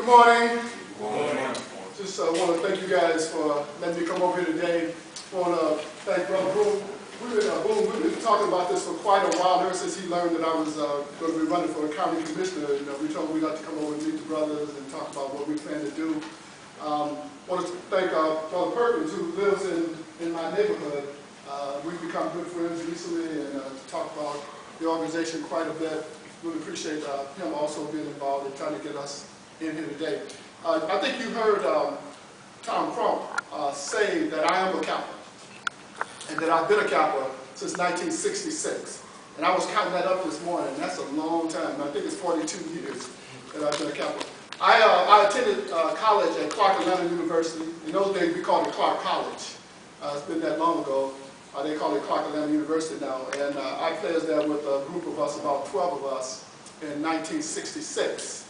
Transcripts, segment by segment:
Good morning. Good morning. Just want to thank you guys for letting me come over here today. I want to thank Brother Boone. We've been talking about this for quite a while, ever since he learned that I was going to be running for a county commissioner. We told him we'd like to come over and meet the brothers and talk about what we plan to do. I want to thank Brother Perkins, who lives in my neighborhood. We've become good friends recently and talked about the organization quite a bit. Really appreciate him also being involved in trying to get us in here today. I think you heard Tom Crump say that I am a Kappa, and that I've been a Kappa since 1966. And I was counting that up this morning. That's a long time. I think it's 42 years that I've been a Kappa. I attended college at Clark Atlanta University. In those days, we called it Clark College. It's been that long ago. They call it Clark Atlanta University now. And I pledged there with a group of us, about 12 of us, in 1966.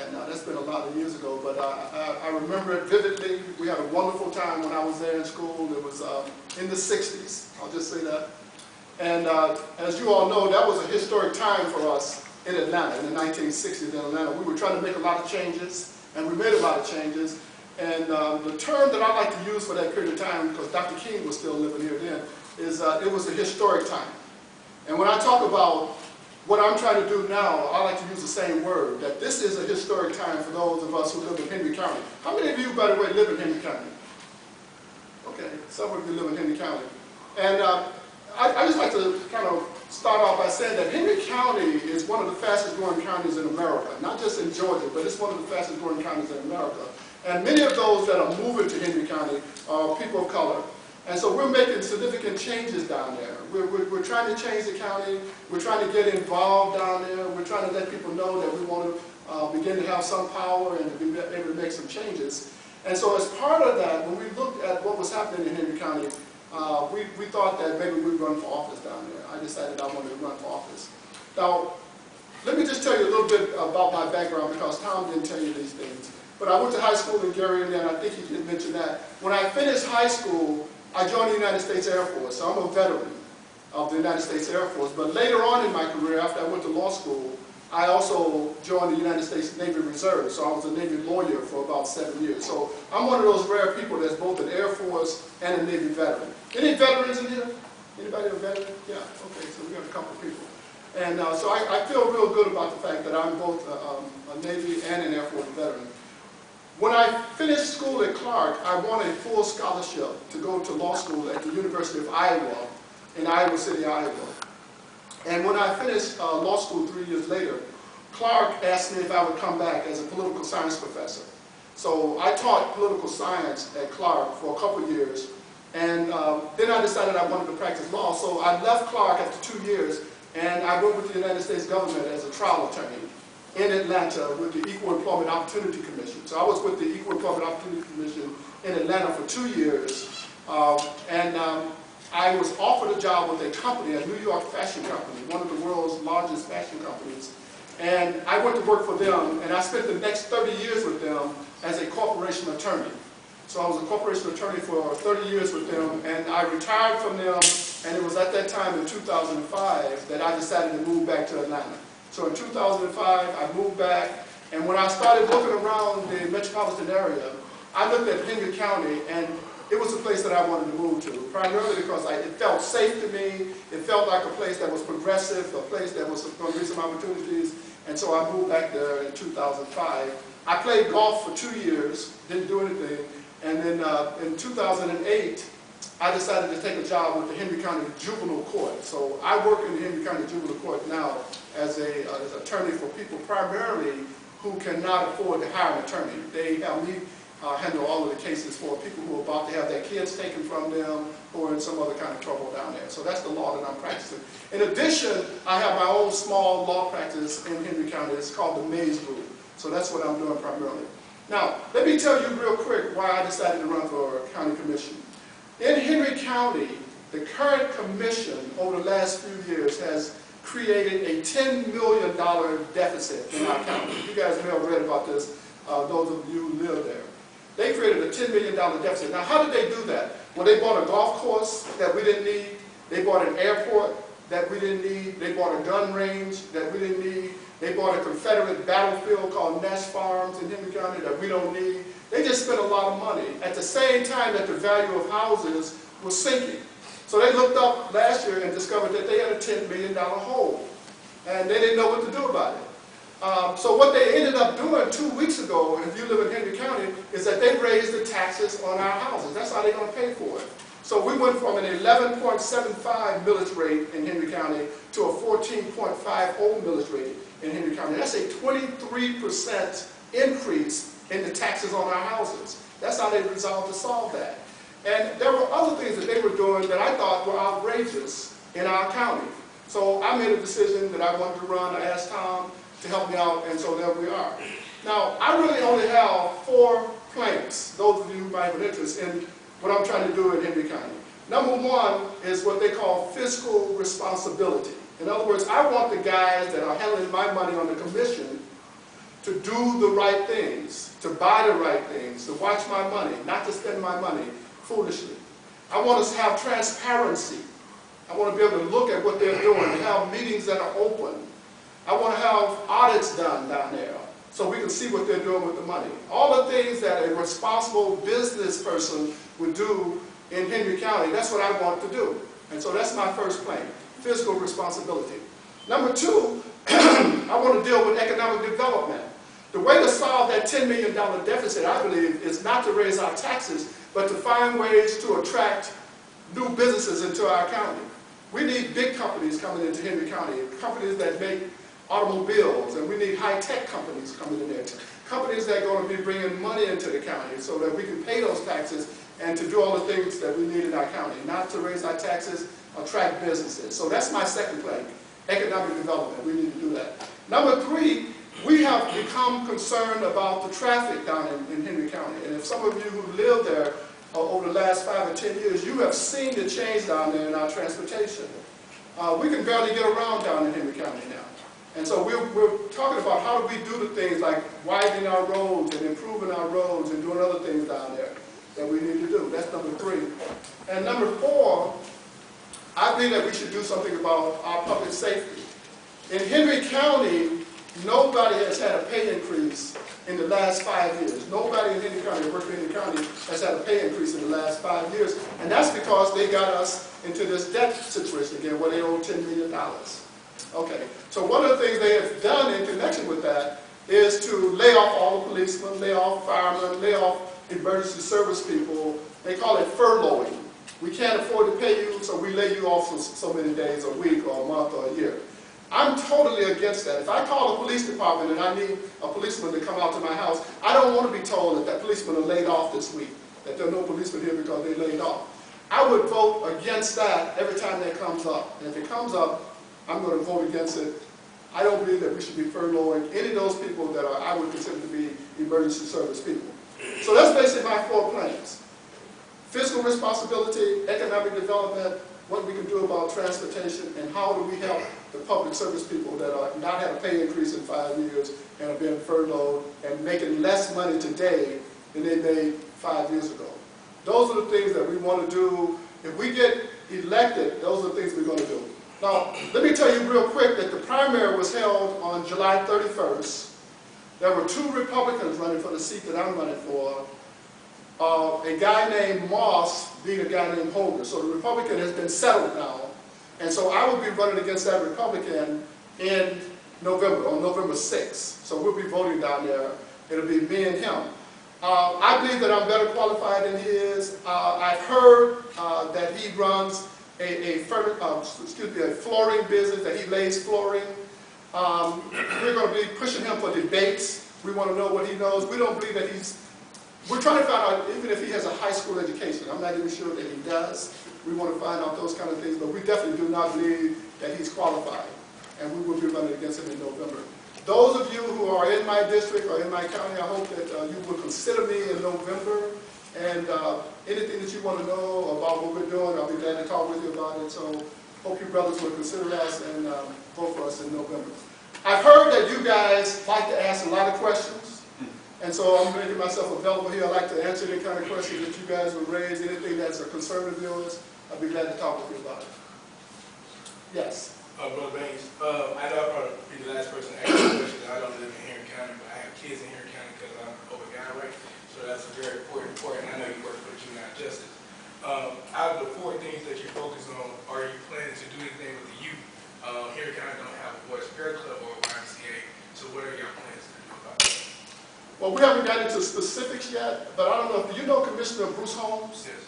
And that's been a lot of years ago, but I remember it vividly. We had a wonderful time when I was there in school. It was in the 60s, I'll just say that. And as you all know, that was a historic time for us in Atlanta, in the 1960s in Atlanta. We were trying to make a lot of changes, and we made a lot of changes. And the term that I like to use for that period of time, because Dr. King was still living here then, is it was a historic time. And when I talk about what I'm trying to do now, I like to use the same word, that this is a historic time for those of us who live in Henry County. How many of you, by the way, live in Henry County? Okay, some of you live in Henry County. And I just like to kind of start off by saying that Henry County is one of the fastest growing counties in America, not just in Georgia, but it's one of the fastest growing counties in America. And many of those that are moving to Henry County are people of color. And so we're making significant changes down there. We're trying to change the county. We're trying to get involved down there. We're trying to let people know that we want to begin to have some power and to be able to make some changes. And so as part of that, when we looked at what was happening in Henry County, we thought that maybe we'd run for office down there. I decided I wanted to run for office. Now, let me just tell you a little bit about my background, because Tom didn't tell you these things. But I went to high school in Gary, Indiana. I think he did mention that. When I finished high school, I joined the United States Air Force, so I'm a veteran of the United States Air Force. But later on in my career, after I went to law school, I also joined the United States Navy Reserve, so I was a Navy lawyer for about 7 years. So I'm one of those rare people that's both an Air Force and a Navy veteran. Any veterans in here? Anybody a veteran? Yeah, okay, so we got a couple of people. And so I feel real good about the fact that I'm both a Navy and an Air Force veteran. When I finished school at Clark, I won a full scholarship to go to law school at the University of Iowa in Iowa City, Iowa. And when I finished law school 3 years later, Clark asked me if I would come back as a political science professor. So I taught political science at Clark for a couple of years, and then I decided I wanted to practice law. So I left Clark after 2 years, and I worked with the United States government as a trial attorney in Atlanta with the Equal Employment Opportunity Commission. So I was with the Equal Employment Opportunity Commission in Atlanta for 2 years, and I was offered a job with a company, a New York fashion company, one of the world's largest fashion companies. And I went to work for them, and I spent the next 30 years with them as a corporation attorney. So I was a corporation attorney for 30 years with them, and I retired from them, and it was at that time in 2005 that I decided to move back to Atlanta. So in 2005, I moved back, and when I started looking around the metropolitan area, I looked at Henry County, and it was a place that I wanted to move to, primarily because it felt safe to me. It felt like a place that was progressive, a place that was going to be some opportunities, and so I moved back there in 2005. I played golf for 2 years, didn't do anything, and then in 2008, I decided to take a job with the Henry County Juvenile Court. So I work in the Henry County Juvenile Court now as an attorney for people primarily who cannot afford to hire an attorney. They have me handle all of the cases for people who are about to have their kids taken from them or in some other kind of trouble down there. So that's the law that I'm practicing. In addition, I have my own small law practice in Henry County. It's called the Mays Group. So that's what I'm doing primarily. Now, let me tell you real quick why I decided to run for county commission. In Henry County, the current commission over the last few years has created a $10 million deficit in our county. You guys may have read about this, those of you who live there. They created a $10 million deficit. Now, how did they do that? Well, they bought a golf course that we didn't need. They bought an airport that we didn't need. They bought a gun range that we didn't need. They bought a Confederate battlefield called Nash Farms in Henry County that we don't need. They just spent a lot of money at the same time that the value of houses was sinking. So they looked up last year and discovered that they had a $10 million hole. And they didn't know what to do about it. So what they ended up doing 2 weeks ago, if you live in Henry County, is that they raised the taxes on our houses. That's how they're going to pay for it. So we went from an 11.75 millage rate in Henry County to a 14.50 millage rate in Henry County. That's a 23% increase in the taxes on our houses. That's how they resolved to solve that. And there were other things that they were doing that I thought were outrageous in our county. So I made a decision that I wanted to run. I asked Tom to help me out, and so there we are. Now, I really only have 4 planks, those of you who might have an interest in what I'm trying to do in Henry County. Number 1 is what they call fiscal responsibility. In other words, I want the guys that are handling my money on the commission to do the right things, to buy the right things, to watch my money, not to spend my money foolishly. I want us to have transparency. I want to be able to look at what they're doing, to have meetings that are open. I want to have audits done down there so we can see what they're doing with the money. All the things that a responsible business person would do in Henry County, that's what I want to do. And so that's my first plank, fiscal responsibility. Number 2, I want to deal with economic development. The way to solve that $10 million deficit, I believe, is not to raise our taxes, but to find ways to attract new businesses into our county. We need big companies coming into Henry County, companies that make automobiles, and we need high-tech companies coming in there. Companies that are going to be bringing money into the county so that we can pay those taxes and to do all the things that we need in our county, not to raise our taxes, attract businesses. So that's my second plank, economic development. We need to do that. Number 3, we have become concerned about the traffic down in Henry County. And if some of you who live there over the last 5 or 10 years, you have seen the change down there in our transportation. We can barely get around down in Henry County now. And so we're talking about how do we do the things like widening our roads and improving our roads and doing other things down there that we need to do. That's number 3. And number 4, I think that we should do something about our public safety. In Henry County, nobody has had a pay increase in the last 5 years. Nobody in Henry County, working in Henry County, has had a pay increase in the last 5 years. And that's because they got us into this debt situation again where they owe $10 million. Okay, so one of the things they have done in connection with that is to lay off all the policemen, lay off firemen, lay off emergency service people. They call it furloughing. We can't afford to pay you, so we lay you off for so many days, a week, or a month, or a year. I'm totally against that. If I call the police department and I need a policeman to come out to my house, I don't want to be told that that policeman are laid off this week, that there are no policemen here because they laid off. I would vote against that every time that comes up. And if it comes up, I'm going to vote against it. I don't believe that we should be furloughing any of those people that I would consider to be emergency service people. So that's basically my 4 plans. Fiscal responsibility, economic development, what we can do about transportation, and how do we help the public service people that are not had a pay increase in 5 years and are being furloughed and making less money today than they made 5 years ago. Those are the things that we want to do. If we get elected, those are the things we're going to do. Now, let me tell you real quick that the primary was held on July 31st. There were 2 Republicans running for the seat that I'm running for. A guy named Moss beat a guy named Holder. So the Republican has been settled now. And so I will be running against that Republican in November, on November 6th. So we'll be voting down there. It'll be me and him. I believe that I'm better qualified than he is. I've heard that he runs a flooring business, that he lays flooring. We're going to be pushing him for debates. We want to know what he knows. We don't believe that we're trying to find out even if he has a high school education. I'm not even sure that he does. We want to find out those kind of things, but we definitely do not believe that he's qualified. And we will be running against him in November. Those of you who are in my district or in my county, I hope that you will consider me in November. And anything that you want to know about what we're doing, I'll be glad to talk with you about it. So hope you brothers will consider us and vote for us in November. I've heard that you guys like to ask a lot of questions. And so I'm making myself available here. I'd like to answer any kind of questions that you guys would raise, anything that's a concern of yours. I'd be glad to talk with you about it. Yes? Brother Baines, I know I'll probably be the last person to ask you a question. I don't live in Henry County, but I have kids in Henry County because I'm over guy, right? So that's a very important point. I know you work for juvenile justice. Out of the 4 things that you focus on, are you planning to do anything with the youth? Henry County don't have a Boys and Girls Club or a YMCA, so what are your plans to do about that? Well, we haven't gotten into specifics yet, but I don't know, do you know Commissioner Bruce Holmes? Yes.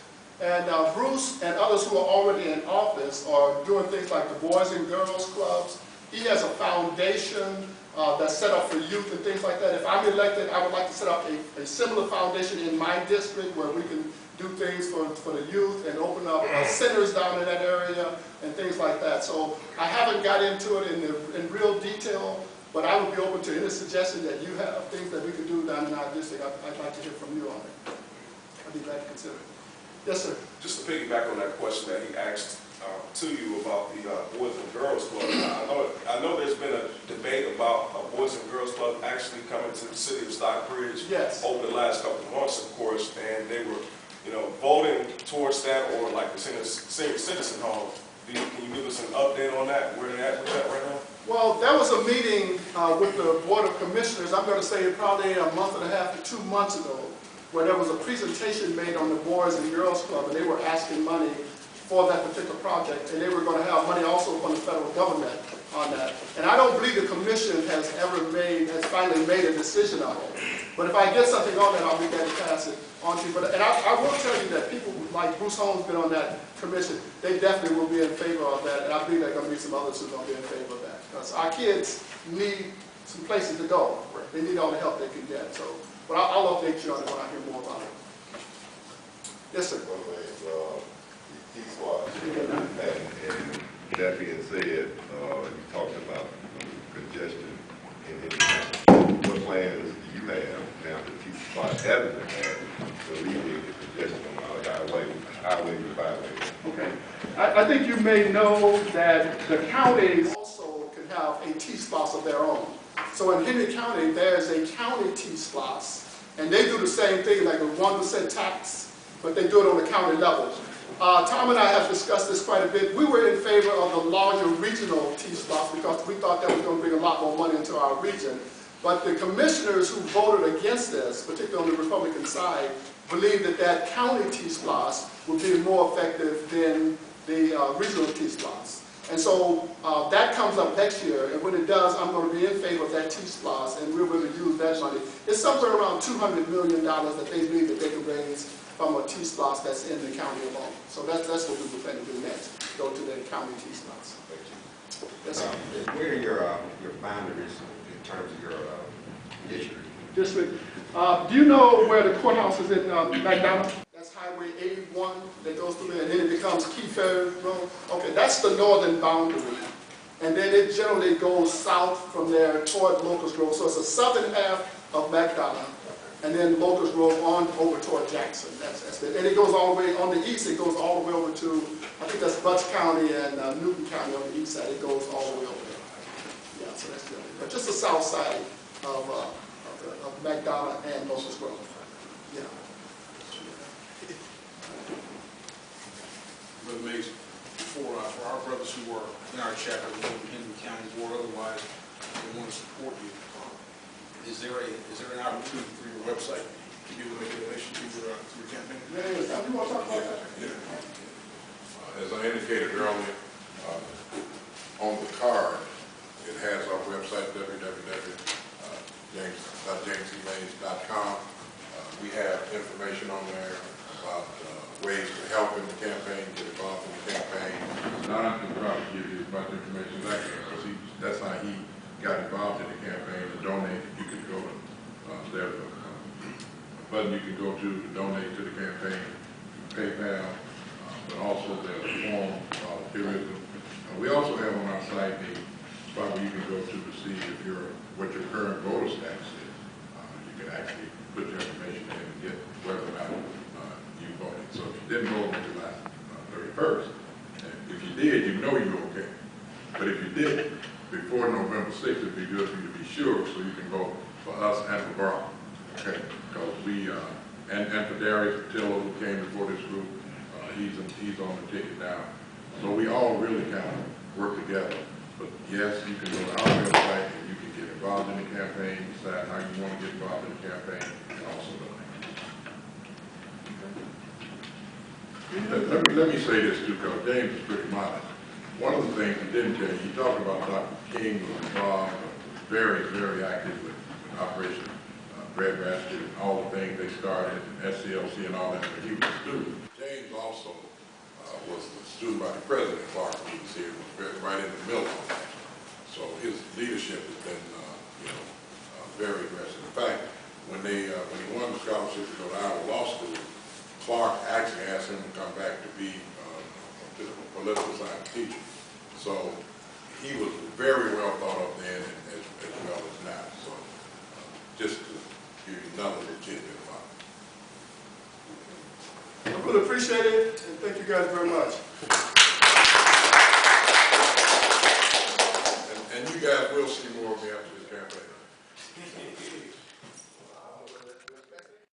And Bruce and others who are already in office are doing things like the Boys and Girls Clubs. He has a foundation that's set up for youth and things like that. If I'm elected, I would like to set up a similar foundation in my district where we can do things for the youth and open up centers down in that area and things like that. So I haven't got into it in real detail, but I would be open to any suggestion that you have, things that we could do down in our district. I'd like to hear from you on it. I'd be glad to consider it. Yes, sir. Just to piggyback on that question that he asked to you about the Boys and Girls Club, I know there's been a debate about a Boys and Girls Club actually coming to the city of Stockbridge over the last couple of months, of course, and they were, voting towards that, or like the senior citizen hall. Can you give us an update on that? Where they're at with that right now? Well, there was a meeting with the Board of Commissioners, I'm going to say probably a month and a half to 2 months ago, where there was a presentation made on the Boys and Girls Club, and they were asking money for that particular project, and they were going to have money also from the federal government on that. And I don't believe the commission has finally made a decision on it. But if I get something on that, I'll be glad to pass it on to you. And I will tell you that people like Bruce Holmes been on that commission, they definitely will be in favor of that, and I believe there are going to be some others who are going to be in favor of that. Because our kids need some places to go. They need all the help they can get. So, but I'll update you on it when I hear more about it. Yes, sir. And that being said, you talked about congestion in the county. What plans do you have now that T-Spot hasn't had to alleviate the congestion on our highways and byways? Okay. I think you may know that the counties also can have a T-Splosh of their own. So in Henry County, there's a county T-Splosh, and they do the same thing, like a 1% tax, but they do it on the county level. Tom and I have discussed this quite a bit. We were in favor of the larger regional T-Splosh because we thought that was going to bring a lot more money into our region. But the commissioners who voted against this, particularly on the Republican side, believe that that county T-Splosh would be more effective than the regional T-Splosh. And so that comes up next year, and when it does, I'm going to be in favor of that T-Splosh, and we're going to use that money. It's somewhere around $200 million that they believe that they can raise from a T-Splosh that's in the county alone. So that's what we were planning to do next, go to the county T-Splosh. Thank you. Yes, sir. Where are your boundaries in terms of your district? Do you know where the courthouse is in McDonough? That's Highway 81 that goes through there, and then it becomes Keyfair Road. Okay, that's the northern boundary. And then it generally goes south from there toward Locust Grove. So it's the southern half of McDonough, and then Locust Grove on over toward Jackson. That's it. And it goes all the way, on the east, it goes all the way over to, I think that's Butts County and Newton County on the east side. It goes all the way over there. Yeah, so that's good. But just the south side of McDonough and Locust Grove. Yeah. Brother Mays, for our brothers who are in our chapter in Henry County or otherwise, they want to support you. Is there an opportunity for your website to be able to make a donation to your campaign? Yeah, you want to talk about that? As I indicated earlier, on the card, it has our website, www.jamesemays.com. We have information on there about ways to help in the campaign, get involved in the campaign. Don can probably give you as much information as I can, because that's how he got involved in the campaign. To donate, you can go to, there's a button you can go to donate to the campaign, PayPal, but also there's a form, we also have on our site a spot where you can go to see if what your current voter status is. You can actually put your information in and get whether or not you voted. So if you didn't vote on July 31st, if you did, you know you're okay. But if you didn't, before November 6th, it'd be good for you to be sure so you can vote for us and for Borough. Okay? Because we, and for Darius Patillo, who came before this group, he's on the ticket now. So we all really kind of work together But yes, you can go to our website and you can get involved in the campaign, decide how you want to get involved in the campaign, and also donate. Let me say this too, because James is pretty modest. One of the things he didn't tell you, he talked about Dr. King was involved, very, very active with Operation Breadbasket and all the things they started, and SCLC and all that, but he was a student. James also was a student by the president, Clark, he was here, was right in the middle of that. So his leadership has been, very aggressive. In fact, when he won the scholarship to go to Iowa Law School, Clark actually asked him to come back to be a political science teacher. So he was very well thought of then as well as now. So just to give you another legitimate about it. I really appreciate it, and thank you guys very much. And you guys will see more of me after this campaign.